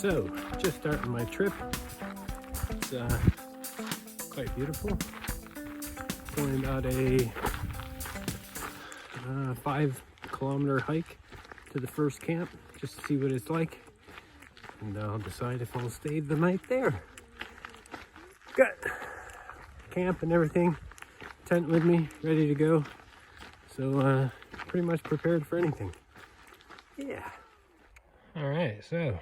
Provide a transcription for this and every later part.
So, just starting my trip. It's quite beautiful. It's only about a 5-kilometer hike to the first camp, just to see what it's like. And I'll decide if I'll stay the night there. Got camp and everything, tent with me, ready to go. So, pretty much prepared for anything. Yeah. All right, so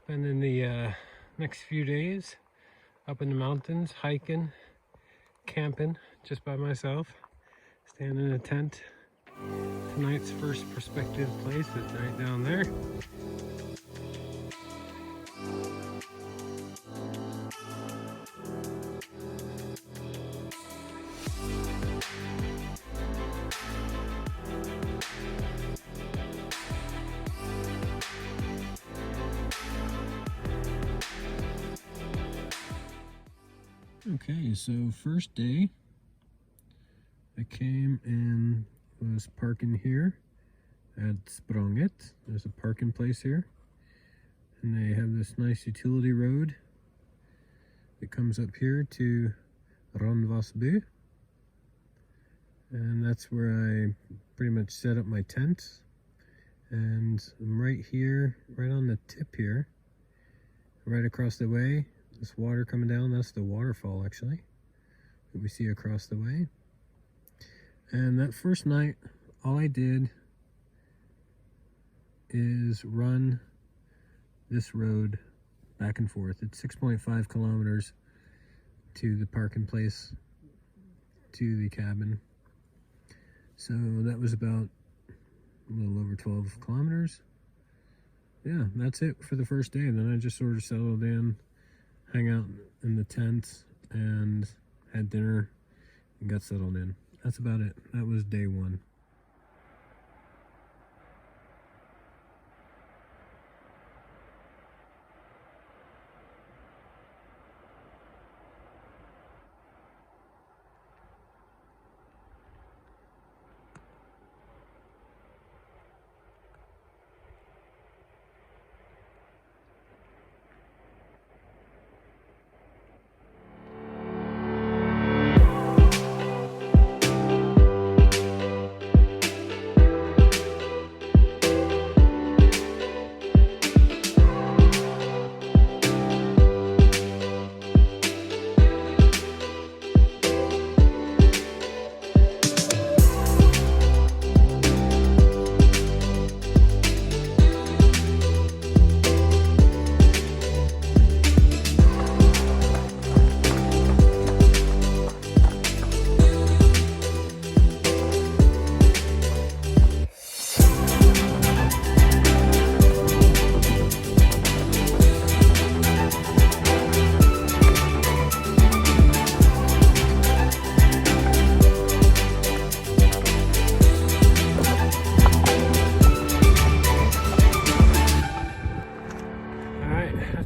spending the next few days up in the mountains, hiking, camping, just by myself, staying in a tent. Tonight's first prospective place is right down there. Okay, so first day, I came and was parking here at Spronget. There's a parking place here, and they have this nice utility road that comes up here to Rondane, and that's where I pretty much set up my tent. And I'm right here, right on the tip here, right across the way. This water coming down, that's the waterfall actually that we see across the way. And that first night, all I did is run this road back and forth. It's 6.5 kilometers to the parking place, to the cabin. So that was about a little over 12 kilometers. Yeah, that's it for the first day. And then I just sort of settled in, hang out in the tent, and had dinner and got settled in. That's about it. That was day one.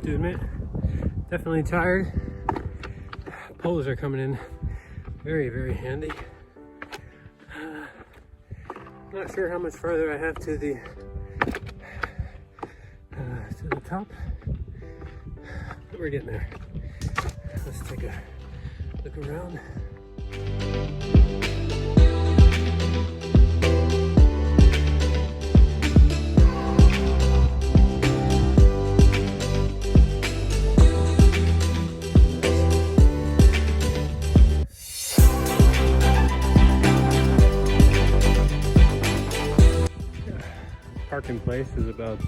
To admit, definitely tired. Poles are coming in very, very handy. Not sure how much farther I have to the top, but we're getting there. Let's take a look around. Parking place is about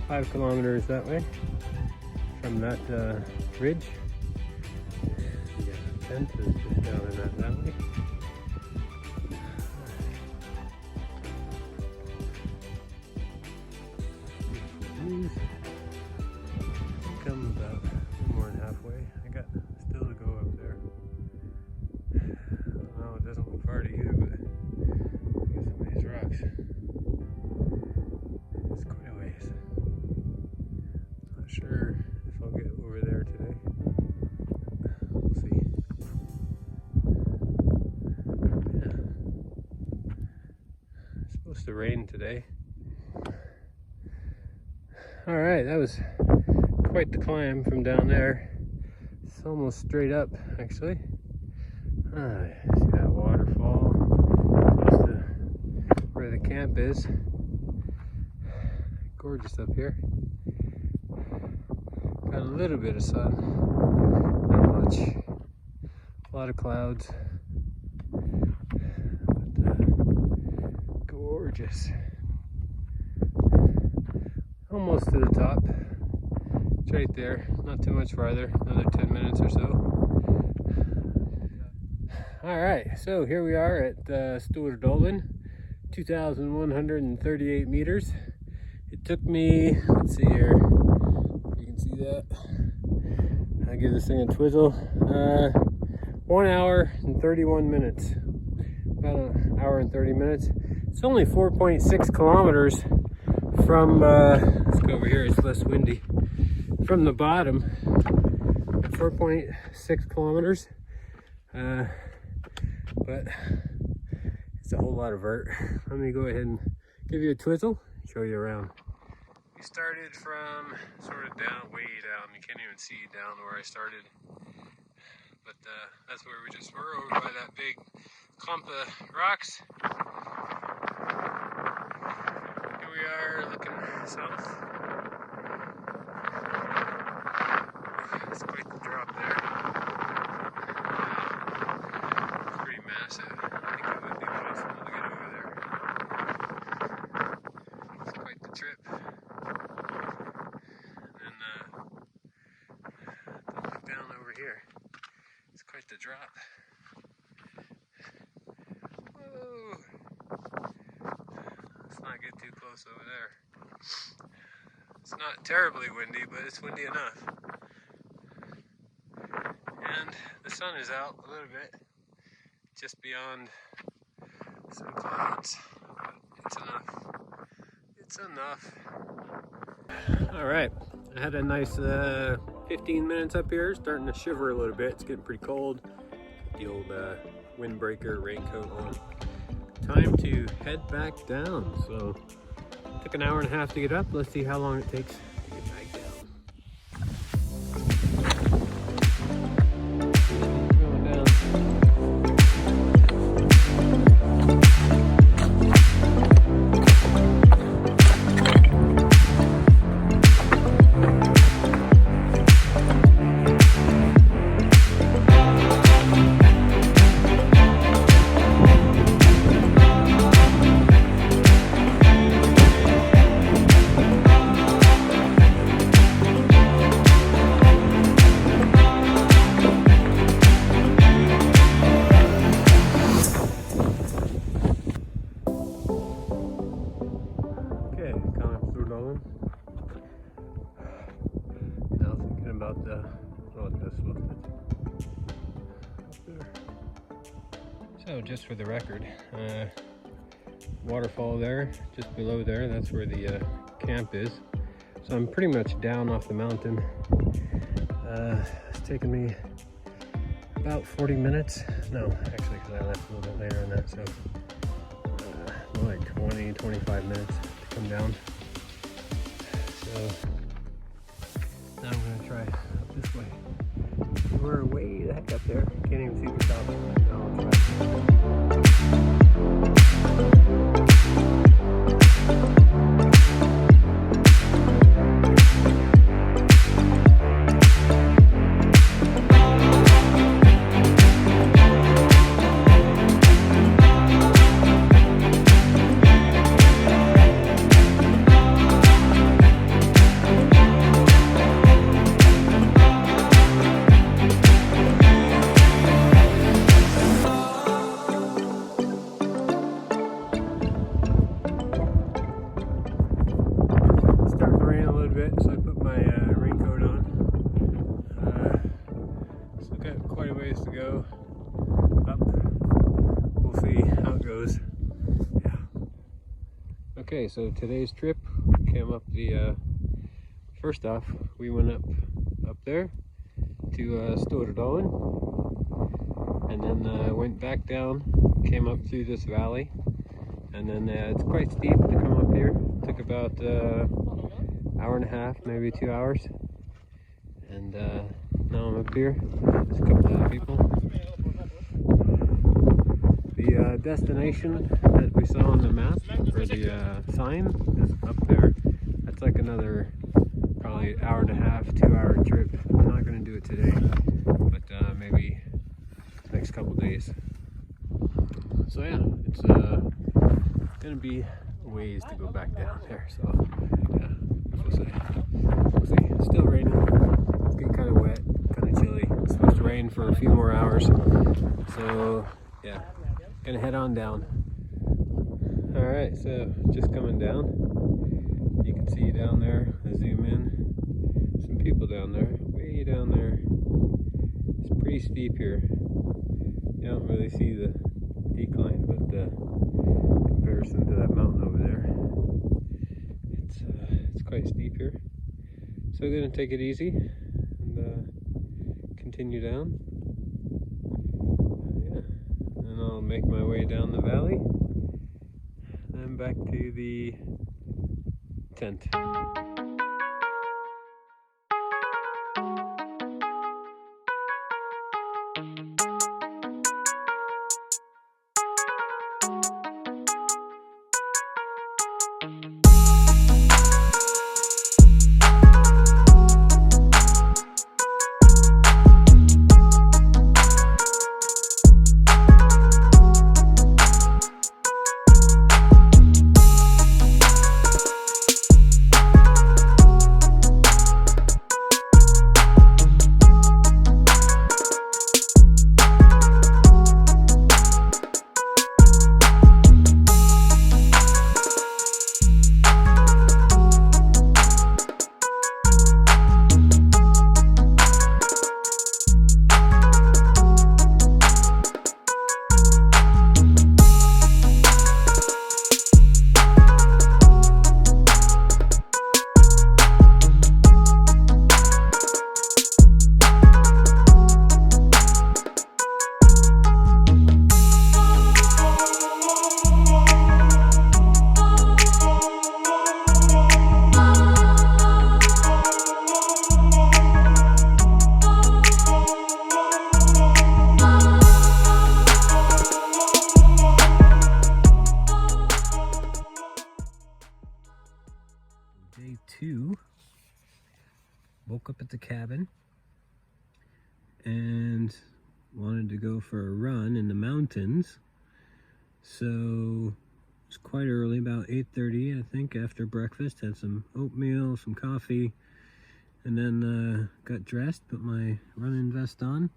5 kilometers that way from that ridge. Yeah, the tent is just down in that valley. Come about more than halfway. I got still to go up there. I don't know, it doesn't look far to you, but look at some of these rocks. It's quite a ways. Not sure if I'll get over there today. We'll see. Yeah. It's supposed to rain today. All right, that was quite the climb from down there. It's almost straight up, actually. See that waterfall close to where the camp is. Gorgeous up here. Got a little bit of sun, not much. A lot of clouds, but gorgeous. Almost to the top. It's right there, not too much farther, another 10 minutes or so. All right, so here we are at Rondane, 2,138 meters. It took me, let's see here, you can see that. I'll give this thing a twizzle. 1 hour and 31 minutes. About an hour and 30 minutes. It's only 4.6 kilometers from, let's go over here, it's less windy. From the bottom, 4.6 kilometers. But it's a whole lot of vert. Let me go ahead and give you a twizzle and show you around. We started from sort of down, way down. You can't even see down where I started. But that's where we just were, over by that big clump of rocks. Here we are looking south. It's quite the drop there. Pretty massive. I think it would be possible to get over there. It's quite the trip. And then to look down over here, it's quite the drop. Whoa! Let's not get too close over there. It's not terribly windy, but it's windy enough. And the sun is out a little bit, just beyond some clouds, but it's enough. It's enough. All right, I had a nice 15 minutes up here, starting to shiver a little bit. It's getting pretty cold. Got the old windbreaker raincoat on. Time to head back down. So it took an hour and a half to get up. Let's see how long it takes to get back down. Now thinking about the so just for the record, waterfall there, just below there, that's where the camp is. So I'm pretty much down off the mountain. It's taken me about 40 minutes. No, actually, because I left a little bit later on that, so more like 20, 25 minutes to come down. So now I'm gonna try up this way. We're way the heck up there. Can't even see the top. Now I'll try. So I put my raincoat on. Still got quite a ways to go up. We'll see how it goes. Yeah. Okay, so today's trip came up the first off, we went up there to Rondane, and then went back down, came up through this valley, and then it's quite steep to come up here. It took about hour and a half, maybe 2 hours. And now I'm up here. There's a couple other people. The destination that we saw on the map, or the sign, is up there. That's like another probably hour and a half, 2 hour trip. I'm not going to do it today, but maybe next couple days. So yeah, it's going to be a ways to go back down there. So yeah, we'll see. It's still raining. It's getting kind of wet, kind of chilly. It's supposed to rain for a few more hours. So yeah, gonna head on down. All right, so just coming down. You can see down there, I zoom in, some people down there, way down there. It's pretty steep here. You don't really see the decline, but in comparison to that mountain over there, it's quite steep here. So we're gonna take it easy and continue down. Yeah, and I'll make my way down the valley, then back to the tent. Day 2, woke up at the cabin and wanted to go for a run in the mountains. So it's quite early, about 8:30 I think, after breakfast. Had some oatmeal, some coffee, and then got dressed, put my running vest on.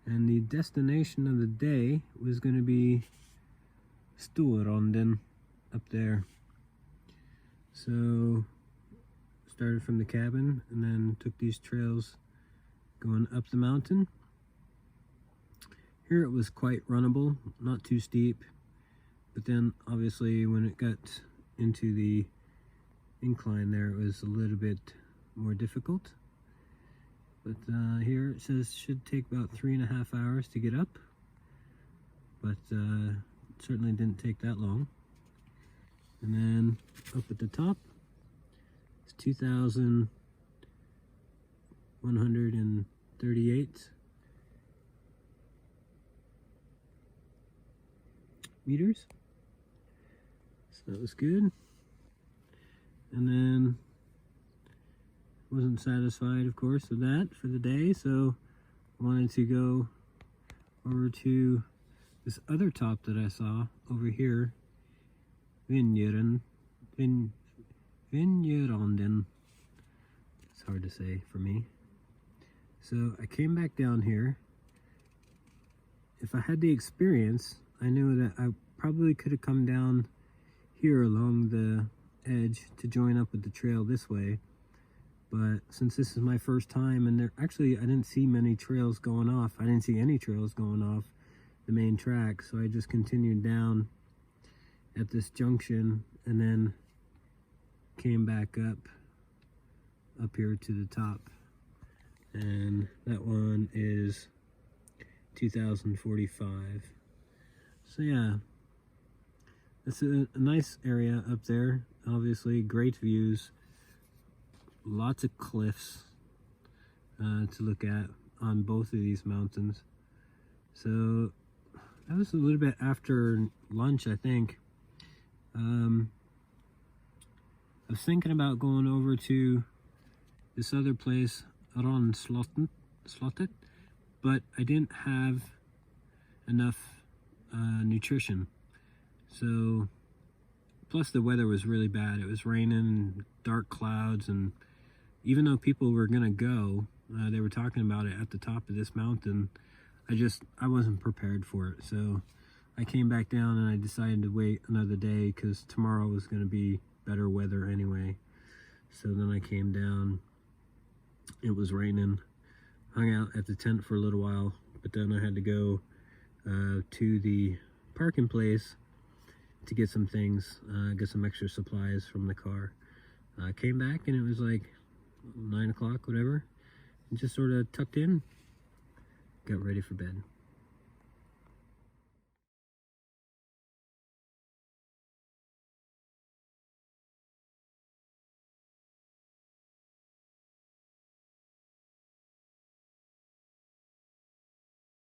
And the destination of the day was going to be Rondane up there. So started from the cabin and then took these trails going up the mountain. Here it was quite runnable, not too steep, but then obviously when it got into the incline there, it was a little bit more difficult. But here it says should take about 3.5 hours to get up, but it certainly didn't take that long. And then up at the top, it's 2,138 meters. So that was good. And then wasn't satisfied, of course, with that for the day, so wanted to go over to this other top that I saw over here. Rondane. It's hard to say for me. So I came back down here. If I had the experience, I knew that I probably could have come down here along the edge to join up with the trail this way. But since this is my first time, and I didn't see many trails going off. I didn't see any trails going off the main track, so I just continued down at this junction and then came back up here to the top. And that one is 2,045. So yeah, it's a nice area up there. Obviously great views lots of cliffs to look at on both of these mountains. So that was a little bit after lunch, I think. I was thinking about going over to this other place, Rondane, but I didn't have enough nutrition. So, plus the weather was really bad. It was raining, dark clouds, and even though people were gonna go, they were talking about it at the top of this mountain. I wasn't prepared for it. So I came back down and I decided to wait another day because tomorrow was gonna be better weather anyway. So then I came down, it was raining, hung out at the tent for a little while, but then I had to go to the parking place to get some things, get some extra supplies from the car. I came back and it was like 9 o'clock, whatever, and just sort of tucked in, got ready for bed.